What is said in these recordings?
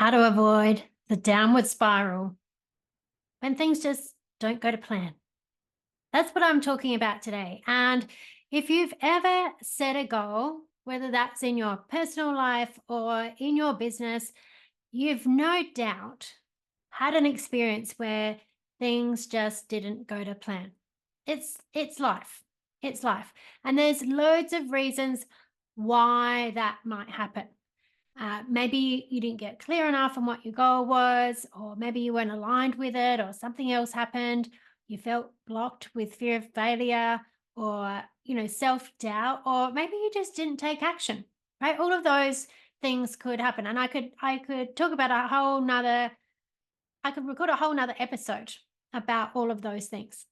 How to avoid the downward spiral when things just don't go to plan. That's what I'm talking about today. And if you've ever set a goal, whether that's in your personal life or in your business, you've no doubt had an experience where things just didn't go to plan. It's life. It's life. And there's loads of reasons why that might happen. Maybe you didn't get clear enough on what your goal was, or maybe you weren't aligned with it, or something else happened. You felt blocked with fear of failure, or self-doubt, or maybe you just didn't take action. Right? All of those things could happen, and I could talk about I could record a whole nother episode about all of those things.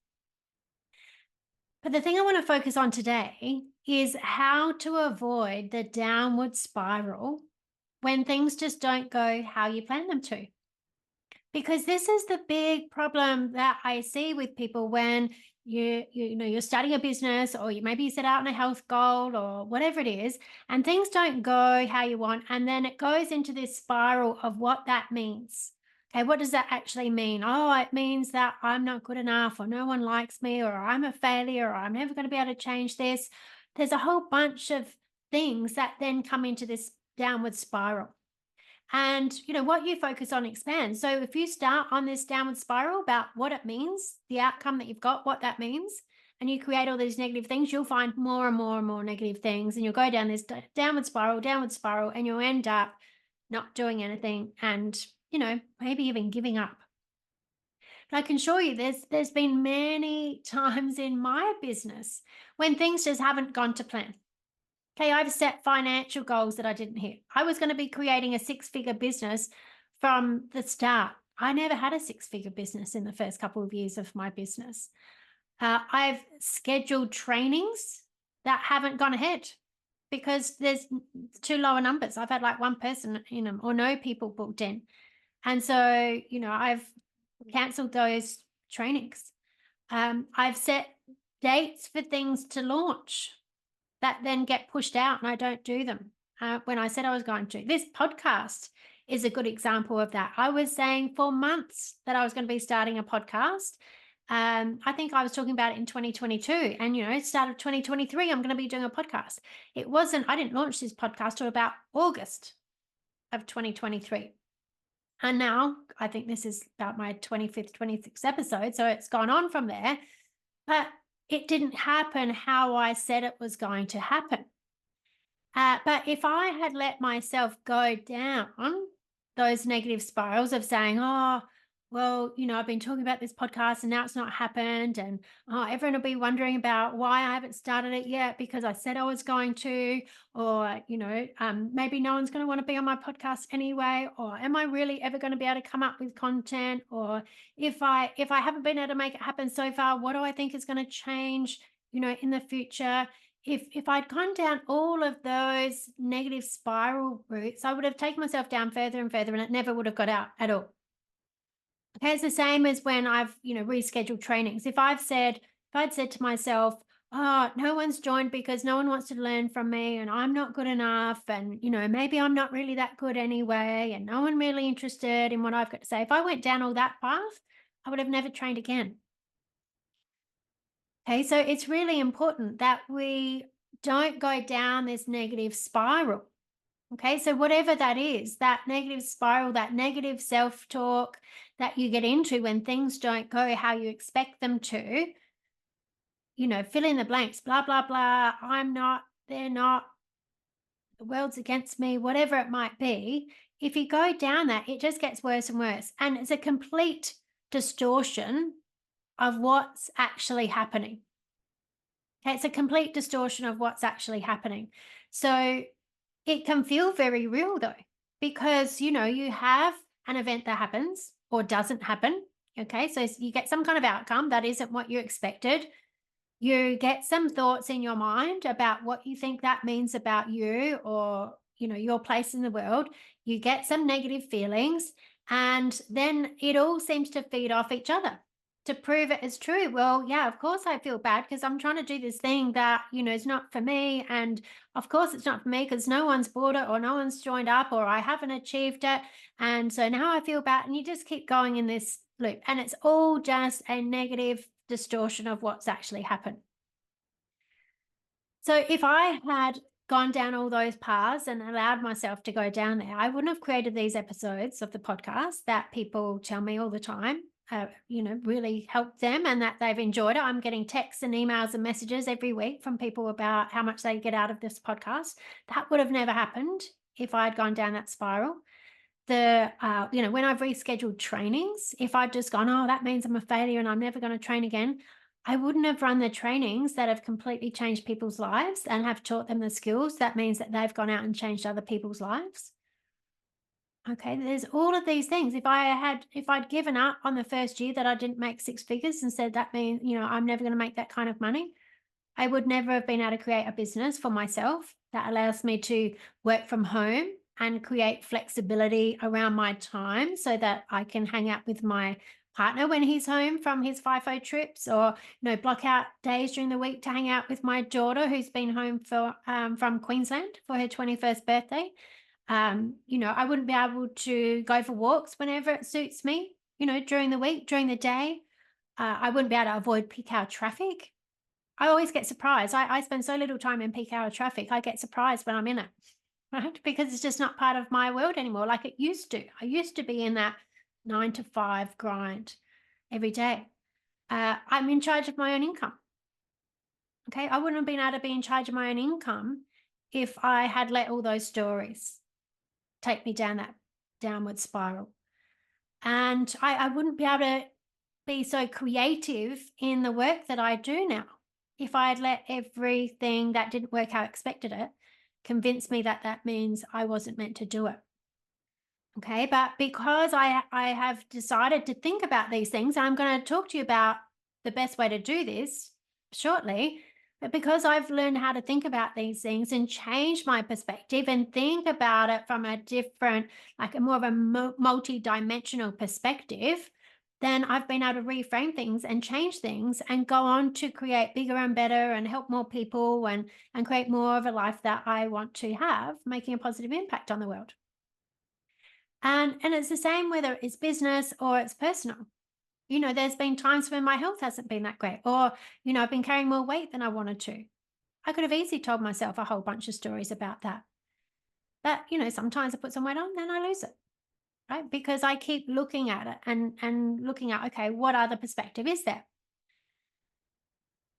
But the thing I want to focus on today is how to avoid the downward spiral when things just don't go how you plan them to. Because this is the big problem that I see with people when you're starting a business, or maybe you set out on a health goal or whatever it is, and things don't go how you want, and then it goes into this spiral of what that means. Okay, what does that actually mean? Oh, it means that I'm not good enough, or no one likes me, or I'm a failure, or I'm never going to be able to change this. There's a whole bunch of things that then come into this downward spiral. And what you focus on expands. So if you start on this downward spiral about what it means, the outcome that you've got, what that means, and you create all these negative things, you'll find more and more and more negative things, and you'll go down this downward spiral, and you'll end up not doing anything, and maybe even giving up. But I can assure you there's been many times in my business when things just haven't gone to plan. Okay, I've set financial goals that I didn't hit. I was going to be creating a six-figure business from the start. I never had a six-figure business in the first couple of years of my business. I've scheduled trainings that haven't gone ahead because there's too lower numbers. I've had like one person in them, or no people booked in. And so, I've cancelled those trainings. I've set dates for things to launch that then get pushed out, and I don't do them when I said I was going to. This podcast is a good example of that. I was saying for months that I was going to be starting a podcast. I think I was talking about it in 2022, and start of 2023, I'm going to be doing a podcast. I didn't launch this podcast till about August of 2023. And now I think this is about my 25th, 26th episode. So it's gone on from there. But it didn't happen how I said it was going to happen. But if I had let myself go down those negative spirals of saying, oh, well, I've been talking about this podcast and now it's not happened. And everyone will be wondering about why I haven't started it yet because I said I was going to, or, maybe no one's going to want to be on my podcast anyway, or am I really ever going to be able to come up with content? Or if I haven't been able to make it happen so far, what do I think is going to change, in the future? If I'd gone down all of those negative spiral routes, I would have taken myself down further and further, and it never would have got out at all. Okay, it's the same as when I've, rescheduled trainings. If I'd said to myself, oh, no one's joined because no one wants to learn from me and I'm not good enough, and, maybe I'm not really that good anyway, and no one really interested in what I've got to say. If I went down all that path, I would have never trained again. Okay, so it's really important that we don't go down this negative spiral. Okay, so whatever that is, that negative spiral, that negative self-talk that you get into when things don't go how you expect them to, fill in the blanks, blah, blah, blah, I'm not, they're not, the world's against me, whatever it might be. If you go down that, it just gets worse and worse. And it's a complete distortion of what's actually happening. Okay, it's a complete distortion of what's actually happening. So it can feel very real though, because, you have an event that happens or doesn't happen. Okay, so you get some kind of outcome that isn't what you expected. You get some thoughts in your mind about what you think that means about you, or, your place in the world. You get some negative feelings, and then it all seems to feed off each other. to prove it as true. Well, yeah, of course I feel bad because I'm trying to do this thing that, is not for me. And of course it's not for me because no one's bought it or no one's joined up or I haven't achieved it. And so now I feel bad. And you just keep going in this loop. And it's all just a negative distortion of what's actually happened. So if I had gone down all those paths and allowed myself to go down there, I wouldn't have created these episodes of the podcast that people tell me all the time, really helped them and that they've enjoyed it. I'm getting texts and emails and messages every week from people about how much they get out of this podcast. That would have never happened if I had gone down that spiral. When I've rescheduled trainings, if I'd just gone, oh, that means I'm a failure and I'm never going to train again, I wouldn't have run the trainings that have completely changed people's lives and have taught them the skills. That means that they've gone out and changed other people's lives. Okay, there's all of these things. If I'd given up on the first year that I didn't make six figures and said that means, I'm never going to make that kind of money, I would never have been able to create a business for myself that allows me to work from home and create flexibility around my time so that I can hang out with my partner when he's home from his FIFO trips, or block out days during the week to hang out with my daughter who's been home from Queensland for her 21st birthday. I wouldn't be able to go for walks whenever it suits me, during the week, during the day. I wouldn't be able to avoid peak hour traffic. I always get surprised. I spend so little time in peak hour traffic. I get surprised when I'm in it, right? Because it's just not part of my world anymore like it used to. I used to be in that 9 to 5 grind every day. I'm in charge of my own income. Okay. I wouldn't have been able to be in charge of my own income if I had let all those stories take me down that downward spiral. And I wouldn't be able to be so creative in the work that I do now if I had let everything that didn't work how I expected it convince me that that means I wasn't meant to do it. Okay, but because I have decided to think about these things, I'm going to talk to you about the best way to do this shortly. But because I've learned how to think about these things and change my perspective and think about it from a different, like a more of a multi-dimensional perspective, then I've been able to reframe things and change things and go on to create bigger and better and help more people and create more of a life that I want to have, making a positive impact on the world. And it's the same whether it's business or it's personal. There's been times when my health hasn't been that great, or, I've been carrying more weight than I wanted to. I could have easily told myself a whole bunch of stories about that. But, sometimes I put some weight on, then I lose it, right? Because I keep looking at it and looking at, okay, what other perspective is there?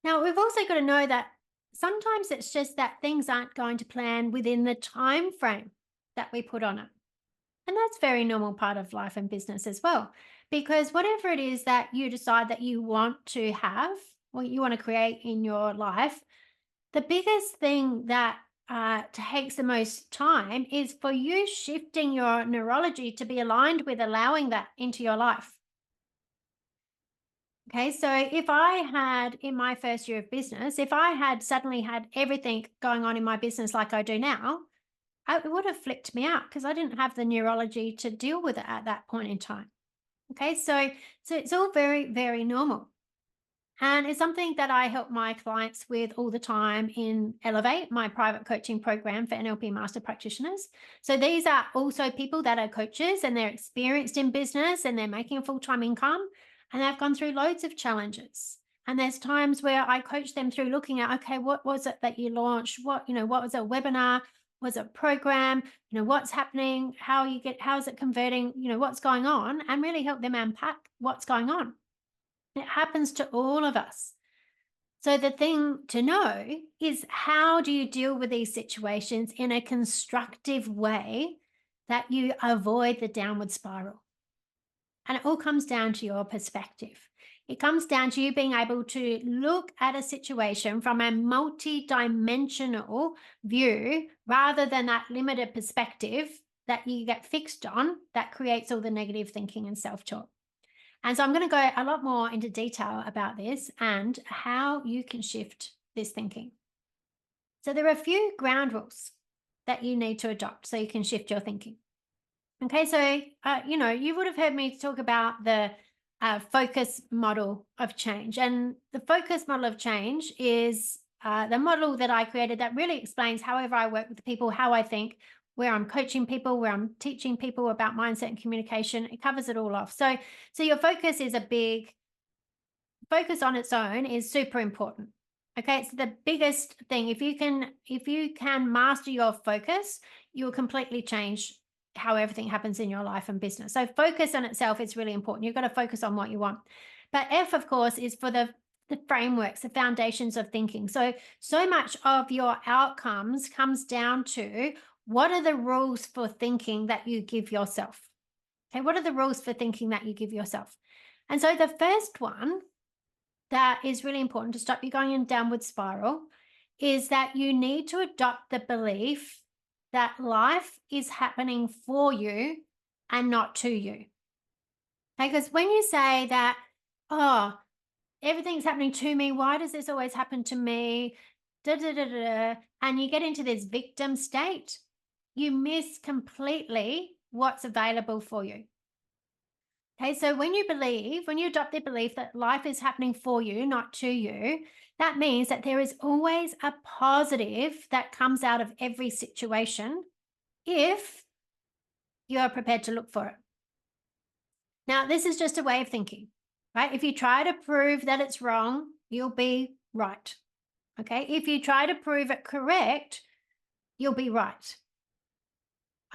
Now, we've also got to know that sometimes it's just that things aren't going to plan within the time frame that we put on it. And that's a very normal part of life and business as well, because whatever it is that you decide that you want to have, or you want to create in your life, the biggest thing that takes the most time is for you shifting your neurology to be aligned with allowing that into your life. Okay, so if I had in my first year of business, if I had suddenly had everything going on in my business like I do now, it would have flipped me out because I didn't have the neurology to deal with it at that point in time. Okay, so it's all very, very normal. And it's something that I help my clients with all the time in Elevate, my private coaching program for NLP Master Practitioners. So these are also people that are coaches and they're experienced in business and they're making a full-time income and they've gone through loads of challenges. And there's times where I coach them through looking at, okay, what was it that you launched? What was a webinar? Was it a program? What's happening? How is it converting? What's going on? And really help them unpack what's going on. It happens to all of us. So the thing to know is, how do you deal with these situations in a constructive way that you avoid the downward spiral? And it all comes down to your perspective. It comes down to you being able to look at a situation from a multi-dimensional view rather than that limited perspective that you get fixed on that creates all the negative thinking and self-talk. And so I'm going to go a lot more into detail about this and how you can shift this thinking. So there are a few ground rules that you need to adopt so you can shift your thinking. Okay, so, you would have heard me talk about the focus model of change. And the focus model of change is the model that I created that really explains however I work with people, how I think, where I'm coaching people, where I'm teaching people about mindset and communication. It covers it all off. So your focus is a big focus on its own is super important. Okay, it's the biggest thing. If you can master your focus, you'll completely change how everything happens in your life and business. So focus on itself is really important. You've got to focus on what you want. But F, of course, is for the frameworks, the foundations of thinking. So much of your outcomes comes down to what are the rules for thinking that you give yourself? Okay, what are the rules for thinking that you give yourself? And so the first one that is really important to stop you going in downward spiral is that you need to adopt the belief that life is happening for you and not to you. Because when you say that, oh, everything's happening to me, why does this always happen to me? Da, da, da, da, and you get into this victim state, you miss completely what's available for you. Okay, so when you adopt the belief that life is happening for you, not to you, that means that there is always a positive that comes out of every situation if you are prepared to look for it. Now, this is just a way of thinking, right? If you try to prove that it's wrong, you'll be right. Okay, if you try to prove it correct, you'll be right.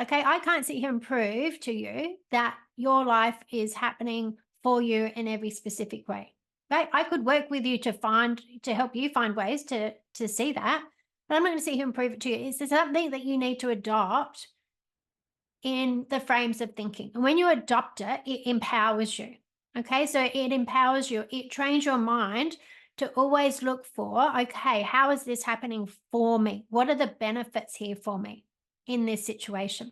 Okay, I can't sit here and prove to you that your life is happening for you in every specific way. Right? I could work with you to help you find ways to see that, but I'm not going to sit here and prove it to you. It's something that you need to adopt in the frames of thinking. And when you adopt it, it empowers you. Okay, so it empowers you. It trains your mind to always look for, okay, how is this happening for me? What are the benefits here for me in this situation?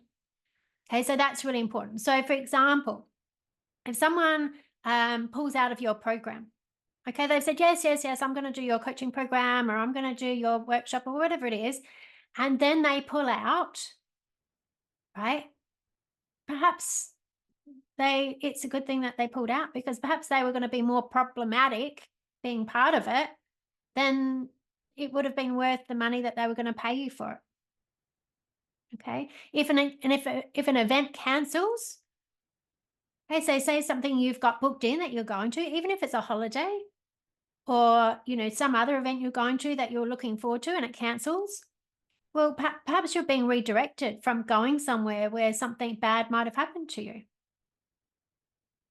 Okay, so that's really important. So for example, if someone pulls out of your program, okay, they've said, yes, I'm going to do your coaching program or I'm going to do your workshop or whatever it is, and then they pull out, right? Perhaps it's a good thing that they pulled out because perhaps they were going to be more problematic being part of it, then it would have been worth the money that they were going to pay you for it. Okay. If an event cancels, okay, so say something you've got booked in that you're going to, even if it's a holiday or, some other event you're going to that you're looking forward to and it cancels, well, perhaps you're being redirected from going somewhere where something bad might have happened to you.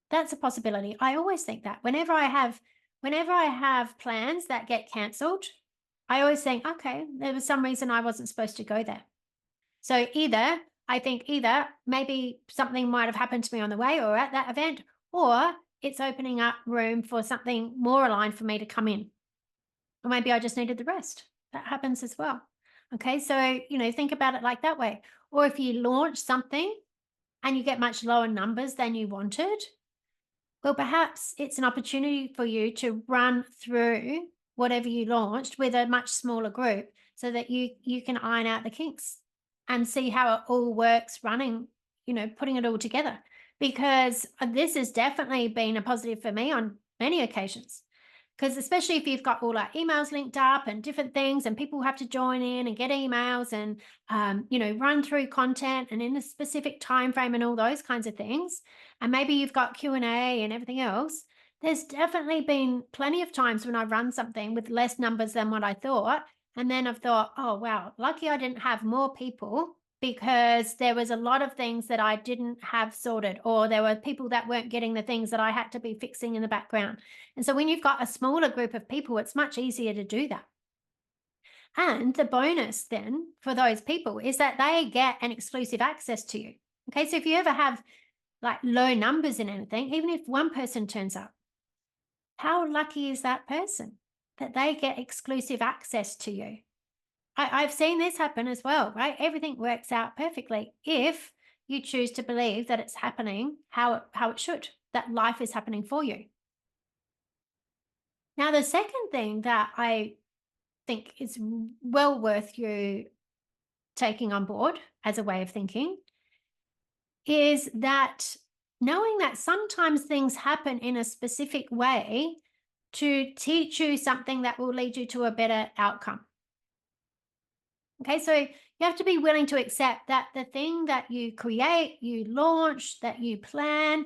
That's a possibility. I always think that whenever I have plans that get cancelled, I always think, okay, there was some reason I wasn't supposed to go there. So I think either maybe something might have happened to me on the way or at that event, or it's opening up room for something more aligned for me to come in. Or maybe I just needed the rest. That happens as well. Okay, so, think about it like that way. Or if you launch something and you get much lower numbers than you wanted, well, perhaps it's an opportunity for you to run through whatever you launched with a much smaller group so that you can iron out the kinks and see how it all works running, putting it all together. Because this has definitely been a positive for me on many occasions. Because especially if you've got all our emails linked up and different things and people have to join in and get emails and, run through content and in a specific time frame and all those kinds of things. And maybe you've got Q&A and everything else. There's definitely been plenty of times when I run something with less numbers than what I thought. And then I've thought, oh, wow, lucky I didn't have more people because there was a lot of things that I didn't have sorted, or there were people that weren't getting the things that I had to be fixing in the background. And so when you've got a smaller group of people, it's much easier to do that. And the bonus then for those people is that they get an exclusive access to you. Okay, so if you ever have like low numbers in anything, even if one person turns up, how lucky is that person that they get exclusive access to you? I've seen this happen as well, right? Everything works out perfectly if you choose to believe that it's happening how it should, that life is happening for you. Now, the second thing that I think is well worth you taking on board as a way of thinking is that knowing that sometimes things happen in a specific way to teach you something that will lead you to a better outcome. Okay, so you have to be willing to accept that the thing that you create, you launch, that you plan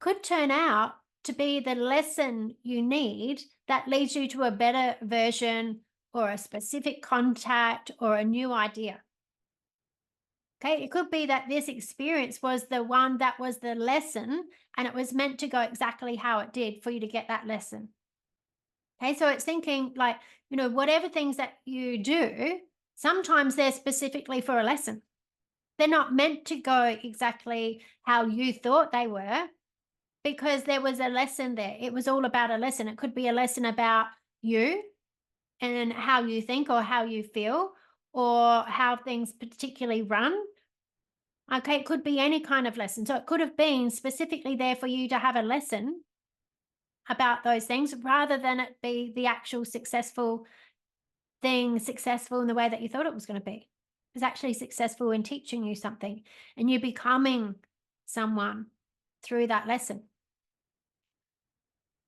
could turn out to be the lesson you need that leads you to a better version or a specific contact or a new idea. Okay, it could be that this experience was the one that was the lesson and it was meant to go exactly how it did for you to get that lesson. Okay, so it's thinking like, whatever things that you do, sometimes they're specifically for a lesson. They're not meant to go exactly how you thought they were because there was a lesson there. It was all about a lesson. It could be a lesson about you and how you think or how you feel or how things particularly run. Okay, it could be any kind of lesson. So it could have been specifically there for you to have a lesson about those things rather than it be the actual successful thing, successful in the way that you thought it was going to be. It was actually successful in teaching you something and you becoming someone through that lesson.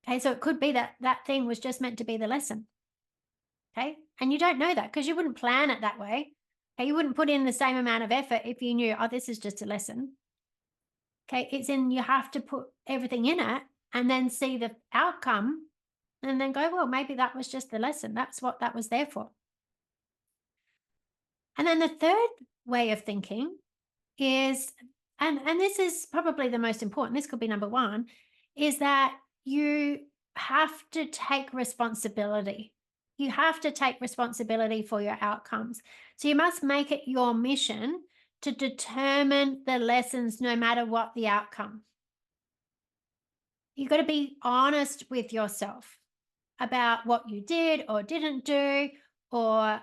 Okay, so it could be that that thing was just meant to be the lesson. Okay, and you don't know that because you wouldn't plan it that way. Okay, you wouldn't put in the same amount of effort if you knew, oh, this is just a lesson. Okay, it's in you have to put everything in it and then see the outcome and then go, well, maybe that was just the lesson. That's what that was there for. And then the third way of thinking is, and this is probably the most important, this could be number one, is that you have to take responsibility. You have to take responsibility for your outcomes. So you must make it your mission to determine the lessons no matter what the outcome. You've got to be honest with yourself about what you did or didn't do or,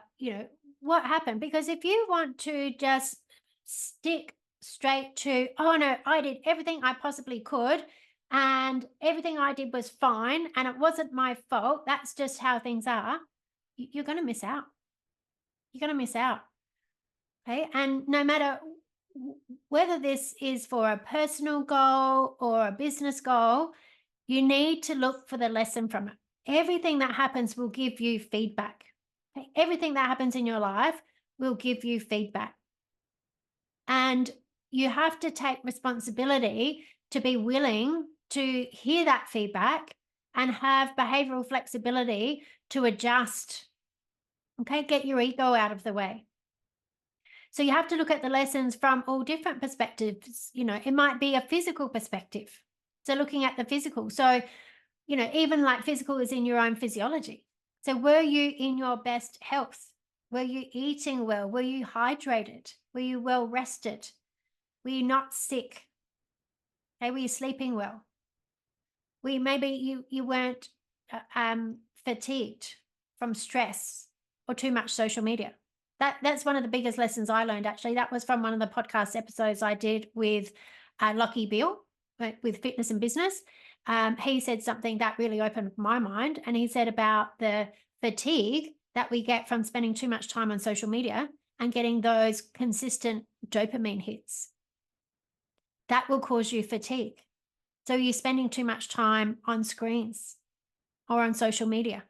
what happened. Because if you want to just stick straight to, oh no, I did everything I possibly could and everything I did was fine and it wasn't my fault, that's just how things are, you're going to miss out. You're going to miss out. Okay. And no matter whether this is for a personal goal or a business goal, you need to look for the lesson from it. Everything that happens will give you feedback. Okay? Everything that happens in your life will give you feedback. And you have to take responsibility to be willing to hear that feedback and have behavioral flexibility to adjust. Okay, get your ego out of the way. So you have to look at the lessons from all different perspectives. It might be a physical perspective. So looking at the physical. So, even like physical is in your own physiology. So were you in your best health? Were you eating well? Were you hydrated? Were you well rested? Were you not sick? Okay, were you sleeping well? Maybe you weren't fatigued from stress or too much social media. That's one of the biggest lessons I learned, actually. That was from one of the podcast episodes I did with Lockie Beale with Fitness and Business. He said something that really opened my mind, and he said about the fatigue that we get from spending too much time on social media and getting those consistent dopamine hits. That will cause you fatigue. So you're spending too much time on screens or on social media.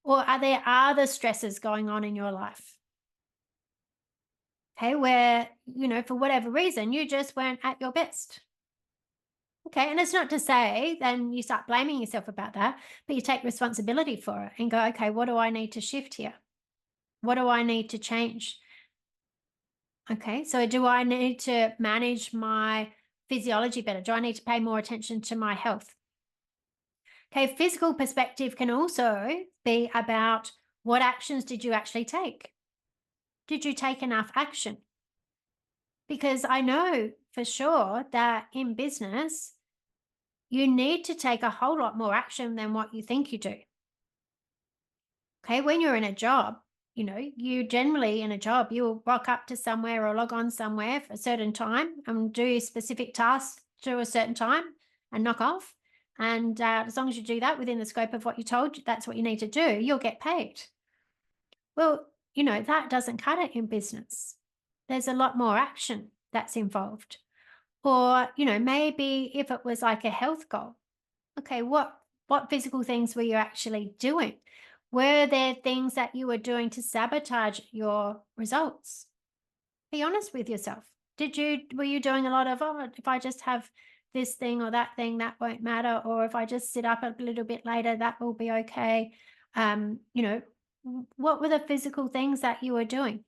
Or are there other stresses going on in your life? Okay, where, for whatever reason, you just weren't at your best. Okay, and it's not to say then you start blaming yourself about that, but you take responsibility for it and go, okay, what do I need to shift here? What do I need to change? Okay, so do I need to manage my physiology better? Do I need to pay more attention to my health? Okay, physical perspective can also be about what actions did you actually take? Did you take enough action? Because I know for sure that in business, you need to take a whole lot more action than what you think you do. Okay, when you're in a job, you generally in a job, you'll rock up to somewhere or log on somewhere for a certain time and do specific tasks to a certain time and knock off. And as long as you do that within the scope of what you told, that's what you need to do, you'll get paid. Well, that doesn't cut it in business. There's a lot more action that's involved. Or, maybe if it was like a health goal, okay, what physical things were you actually doing? Were there things that you were doing to sabotage your results? Be honest with yourself. Were you doing a lot of, oh, if I just have this thing or that thing, that won't matter, or if I just sit up a little bit later, that will be okay. Um, you know, what were the physical things that you were doing?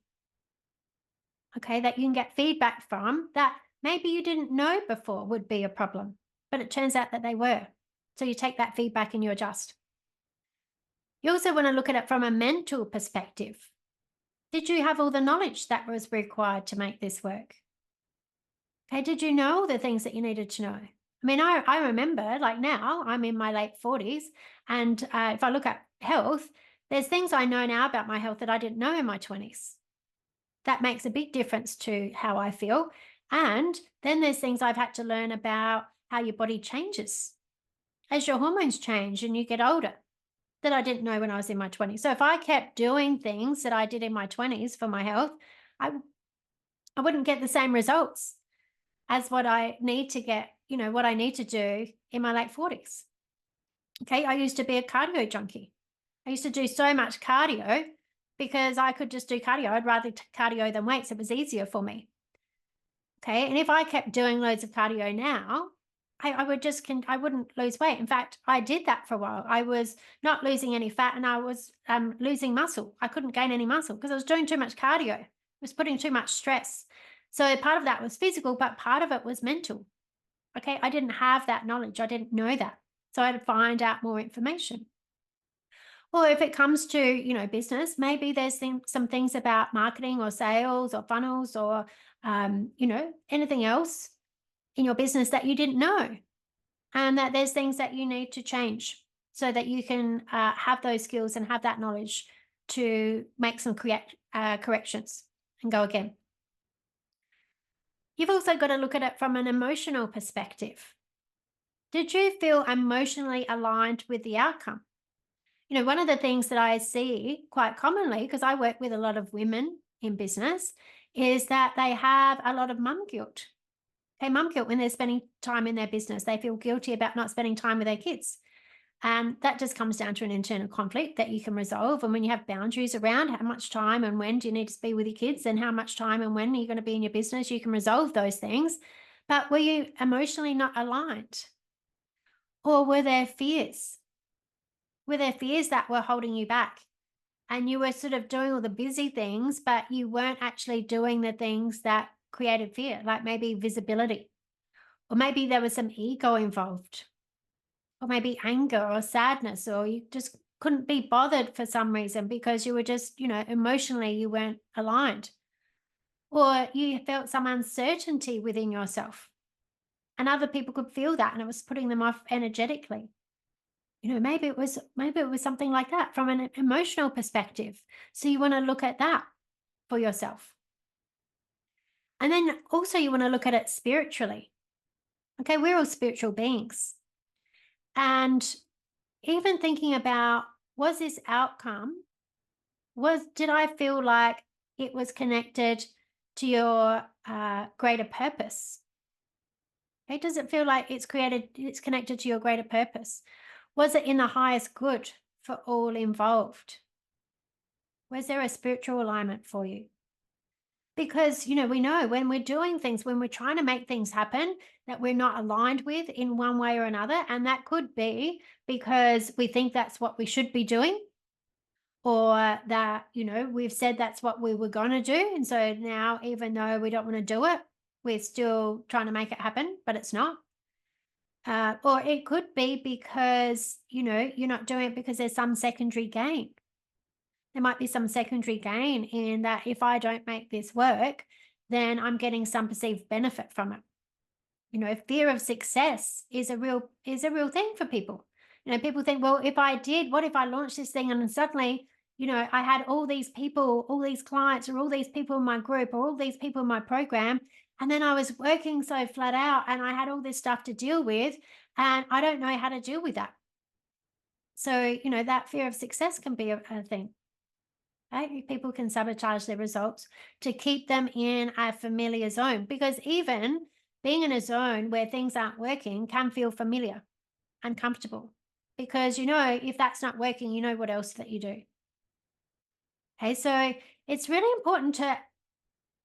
Okay, that you can get feedback from that maybe you didn't know before would be a problem, but it turns out that they were. So you take that feedback and you adjust. You also want to look at it from a mental perspective. Did you have all the knowledge that was required to make this work? Okay, did you know the things that you needed to know? I mean, I remember, like now, I'm in my late 40s, and if I look at health, there's things I know now about my health that I didn't know in my 20s. That makes a big difference to how I feel. And then there's things I've had to learn about how your body changes as your hormones change and you get older that I didn't know when I was in my 20s. So if I kept doing things that I did in my 20s for my health, I, I wouldn't get the same results as what I need to get, what I need to do in my late 40s. Okay. I used to be a cardio junkie. I used to do so much cardio because I could just do cardio. I'd rather cardio than weights. It was easier for me. Okay. And if I kept doing loads of cardio now, I wouldn't lose weight. In fact, I did that for a while. I was not losing any fat and I was losing muscle. I couldn't gain any muscle because I was doing too much cardio. I was putting too much stress. So part of that was physical, but part of it was mental. Okay. I didn't have that knowledge. I didn't know that. So I had to find out more information. Or if it comes to, business, maybe there's some things about marketing or sales or funnels or, anything else in your business that you didn't know. And that there's things that you need to change so that you can have those skills and have that knowledge to make some corrections and go again. You've also got to look at it from an emotional perspective. Did you feel emotionally aligned with the outcome? One of the things that I see quite commonly, because I work with a lot of women in business, is that they have a lot of mum guilt. Okay, mum guilt when they're spending time in their business. They feel guilty about not spending time with their kids. And that just comes down to an internal conflict that you can resolve. And when you have boundaries around how much time and when do you need to be with your kids and how much time and when are you going to be in your business, you can resolve those things. But were you emotionally not aligned? Or were there fears? Were there fears that were holding you back? And you were sort of doing all the busy things, but you weren't actually doing the things that created fear, like maybe visibility, or maybe there was some ego involved, or maybe anger or sadness, or you just couldn't be bothered for some reason because you were just, emotionally you weren't aligned, or you felt some uncertainty within yourself and other people could feel that and it was putting them off energetically. Maybe it was something like that from an emotional perspective. So you want to look at that for yourself. And then also you want to look at it spiritually. Okay, we're all spiritual beings. And even thinking about, was this outcome, did I feel like it was connected to your greater purpose? Okay, does it feel like it's connected to your greater purpose? Was it in the highest good for all involved? Was there a spiritual alignment for you? Because, we know when we're doing things, when we're trying to make things happen that we're not aligned with in one way or another, and that could be because we think that's what we should be doing, or that, we've said that's what we were going to do. And so now, even though we don't want to do it, we're still trying to make it happen, but it's not. Or it could be because, you're not doing it because there's some secondary gain. There might be some secondary gain in that if I don't make this work, then I'm getting some perceived benefit from it. Fear of success is a real thing for people. People think, well, what if I launched this thing and then suddenly, I had all these people, all these clients, or all these people in my group, or all these people in my program, and then I was working so flat out and I had all this stuff to deal with, and I don't know how to deal with that. So, that fear of success can be a thing. Right? People can sabotage their results to keep them in a familiar zone, because even Being in a zone where things aren't working can feel familiar and comfortable because if that's not working, you know what else that you do. Okay, so it's really important to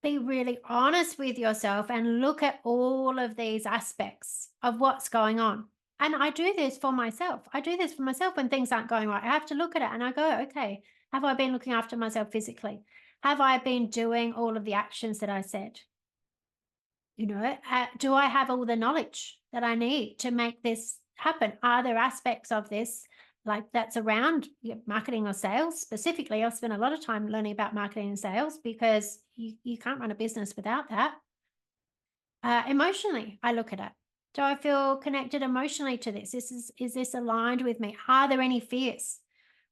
be really honest with yourself and look at all of these aspects of what's going on. And I do this for myself. I do this for myself when things aren't going right. I have to look at it and I go, okay, have I been looking after myself physically? Have I been doing all of the actions that I said? Do I have all the knowledge that I need to make this happen? Are there aspects of this like that's around marketing or sales specifically? I've spent a lot of time learning about marketing and sales because you can't run a business without that. Emotionally, I look at it. Do I feel connected emotionally to this? Is this aligned with me? Are there any fears?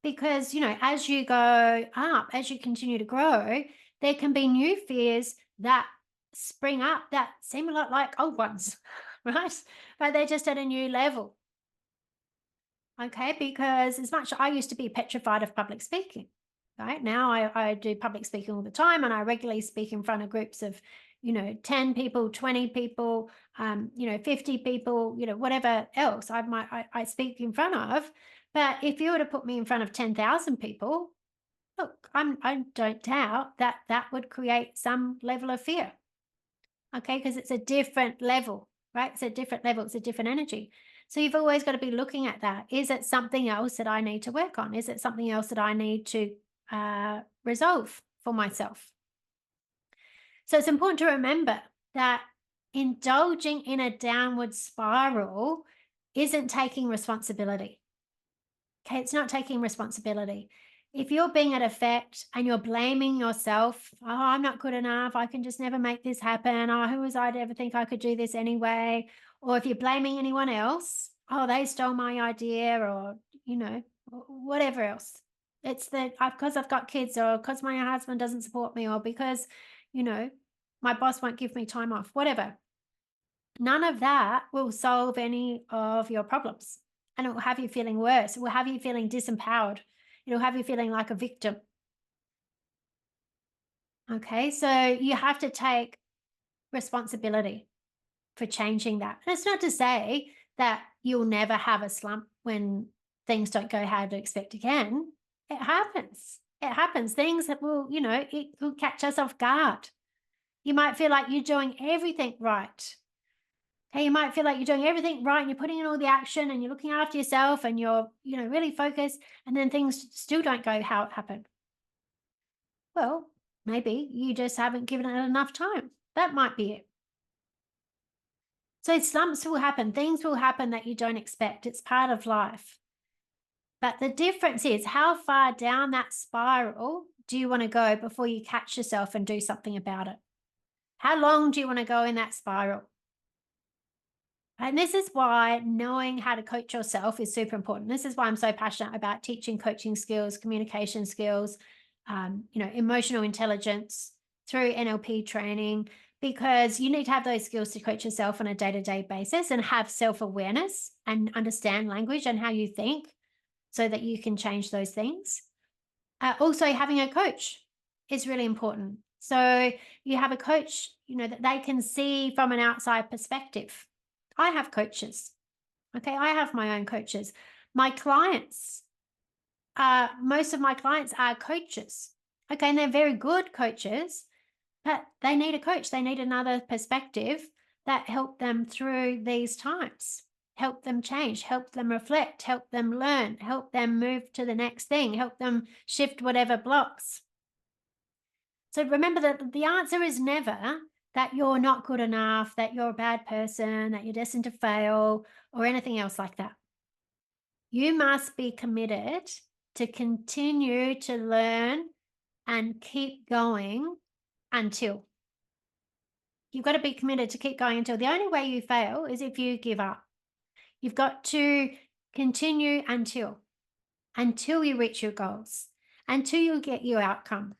Because as you go up, as you continue to grow, there can be new fears that spring up that seem a lot like old ones, right? But they're just at a new level. Okay, because as much I used to be petrified of public speaking, right? Now I do public speaking all the time and I regularly speak in front of groups of, 10 people, 20 people, 50 people, whatever else I speak in front of. But if you were to put me in front of 10,000 people, look, I don't doubt that that would create some level of fear. Okay, because it's a different level, right? It's a different level, it's a different energy. So you've always got to be looking at that. Is it something else that I need to work on? Is it something else that I need to resolve for myself? So it's important to remember that indulging in a downward spiral isn't taking responsibility. Okay, it's not taking responsibility. If you're being at effect and you're blaming yourself, oh, I'm not good enough. I can just never make this happen. Oh, who was I to ever think I could do this anyway? Or if you're blaming anyone else, oh, they stole my idea, or, whatever else. It's that because I've got kids, or because my husband doesn't support me, or because, you know, my boss won't give me time off, whatever. None of that will solve any of your problems. And it will have you feeling worse. It will have you feeling disempowered. It'll have you feeling like a victim. Okay. So you have to take responsibility for changing that. And it's not to say that you'll never have a slump when things don't go how you expect again. It happens. It happens. Things that will, it will catch us off guard. You might feel like you're doing everything right. Okay, you might feel like you're doing everything right and you're putting in all the action and you're looking after yourself and you're, really focused, and then things still don't go how it happened. Well, maybe you just haven't given it enough time. That might be it. So slumps will happen, things will happen that you don't expect. It's part of life. But the difference is how far down that spiral do you want to go before you catch yourself and do something about it? How long do you want to go in that spiral? And this is why knowing how to coach yourself is super important. This is why I'm so passionate about teaching coaching skills, communication skills, emotional intelligence through NLP training, because you need to have those skills to coach yourself on a day-to-day basis and have self-awareness and understand language and how you think so that you can change those things. Also, having a coach is really important. So you have a coach, that they can see from an outside perspective. I have coaches. Okay. I have my own coaches. My clients, most of my clients are coaches. Okay. And they're very good coaches, but they need a coach. They need another perspective that help them through these times, help them change, help them reflect, help them learn, help them move to the next thing, help them shift whatever blocks. So remember that the answer is never that you're not good enough, that you're a bad person, that you're destined to fail, or anything else like that. You must be committed to continue to learn and keep going until. You've got to be committed to keep going until. The only way you fail is if you give up. You've got to continue until you reach your goals, until you get your outcome.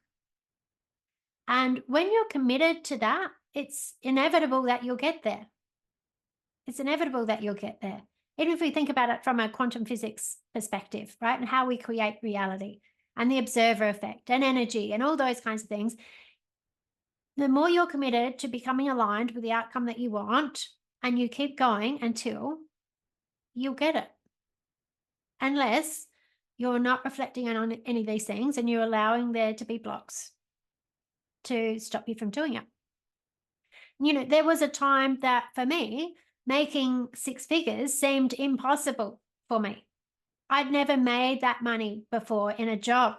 And when you're committed to that, it's inevitable that you'll get there. It's inevitable that you'll get there. Even if we think about it from a quantum physics perspective, right? And how we create reality and the observer effect and energy and all those kinds of things. The more you're committed to becoming aligned with the outcome that you want, and you keep going until you'll get it. Unless you're not reflecting on any of these things and you're allowing there to be blocks to stop you from doing it. There was a time that for me, making six figures seemed impossible for me. I'd never made that money before in a job,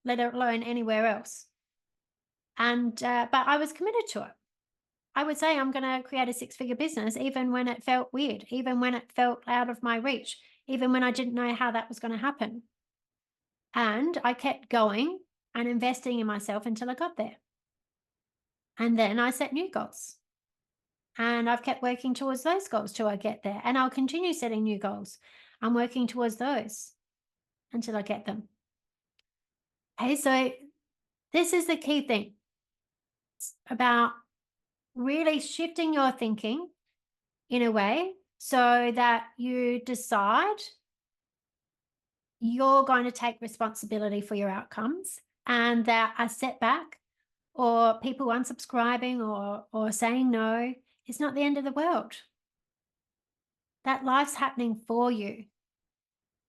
let alone anywhere else. But I was committed to it. I would say I'm going to create a six-figure business, even when it felt weird, even when it felt out of my reach, even when I didn't know how that was going to happen. And I kept going and investing in myself until I got there. And then I set new goals. And I've kept working towards those goals till I get there. And I'll continue setting new goals. I'm working towards those until I get them. Okay, so this is the key thing. It's about really shifting your thinking in a way so that you decide you're going to take responsibility for your outcomes, and that a setback or people unsubscribing or saying no is not the end of the world. That life's happening for you.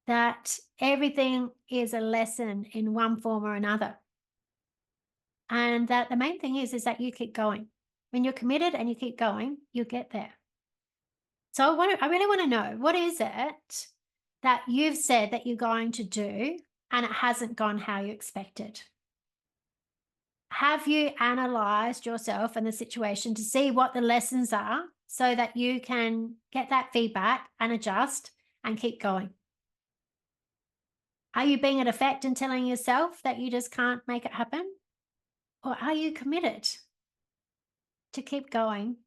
That everything is a lesson in one form or another. And that the main thing is that you keep going. When you're committed and you keep going, you'll get there. So I really want to know, what is it that you've said that you're going to do and it hasn't gone how you expected? Have you analyzed yourself and the situation to see what the lessons are so that you can get that feedback and adjust and keep going? Are you being an effect and telling yourself that you just can't make it happen? Or are you committed to keep going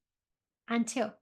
until